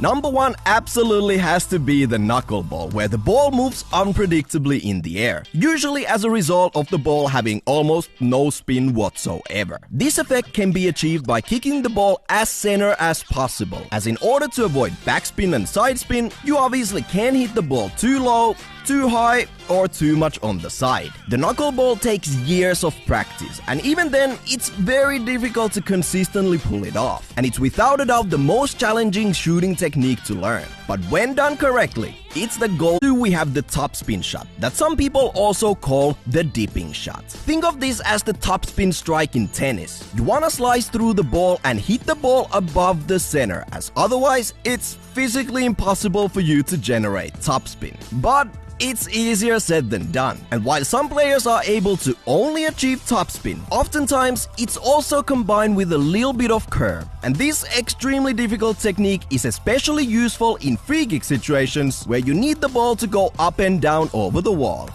Number 1 absolutely has to be the knuckleball, where the ball moves unpredictably in the air, usually as a result of the ball having almost no spin whatsoever. This effect can be achieved by kicking the ball as center as possible, as in order to avoid backspin and side spin, you obviously can't hit the ball too low, too high, or too much on the side. The knuckleball takes years of practice, and even then, it's very difficult to consistently pull it off. And it's without a doubt the most challenging shooting technique to learn. But when done correctly, it's the goal. We have the topspin shot, that some people also call the dipping shot. Think of this as the topspin strike in tennis. You wanna slice through the ball and hit the ball above the center, as otherwise it's physically impossible for you to generate topspin. But it's easier said than done. And while some players are able to only achieve topspin, oftentimes it's also combined with a little bit of curve. And this extremely difficult technique is especially useful in free kick situations where you need the ball to go up and down over the wall.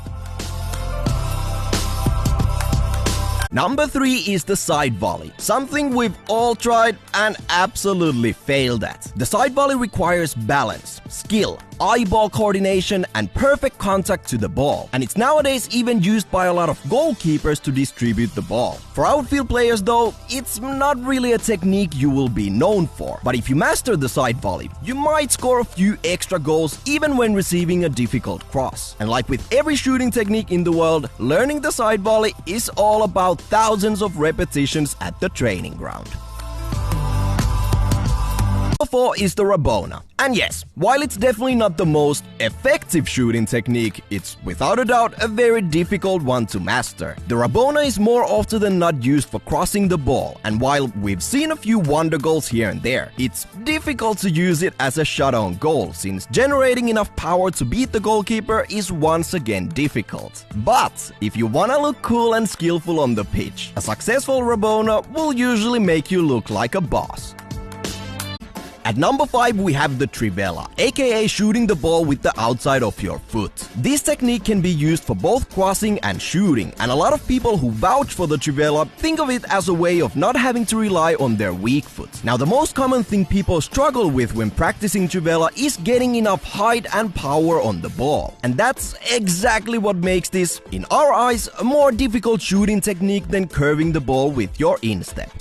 Number 3 is the side volley, something we've all tried and absolutely failed at. The side volley requires balance, skill, eyeball coordination, and perfect contact to the ball, and it's nowadays even used by a lot of goalkeepers to distribute the ball. For outfield players though, it's not really a technique you will be known for, but if you master the side volley, you might score a few extra goals even when receiving a difficult cross. And like with every shooting technique in the world, learning the side volley is all about thousands of repetitions at the training ground. Number 4 is the Rabona. And yes, while it's definitely not the most effective shooting technique, it's without a doubt a very difficult one to master. The Rabona is more often than not used for crossing the ball, and while we've seen a few wonder goals here and there, it's difficult to use it as a shot on goal, since generating enough power to beat the goalkeeper is once again difficult. But if you wanna look cool and skillful on the pitch, a successful Rabona will usually make you look like a boss. At number 5 we have the Trivela, aka shooting the ball with the outside of your foot. This technique can be used for both crossing and shooting, and a lot of people who vouch for the Trivela think of it as a way of not having to rely on their weak foot. Now the most common thing people struggle with when practicing Trivela is getting enough height and power on the ball. And that's exactly what makes this, in our eyes, a more difficult shooting technique than curving the ball with your instep.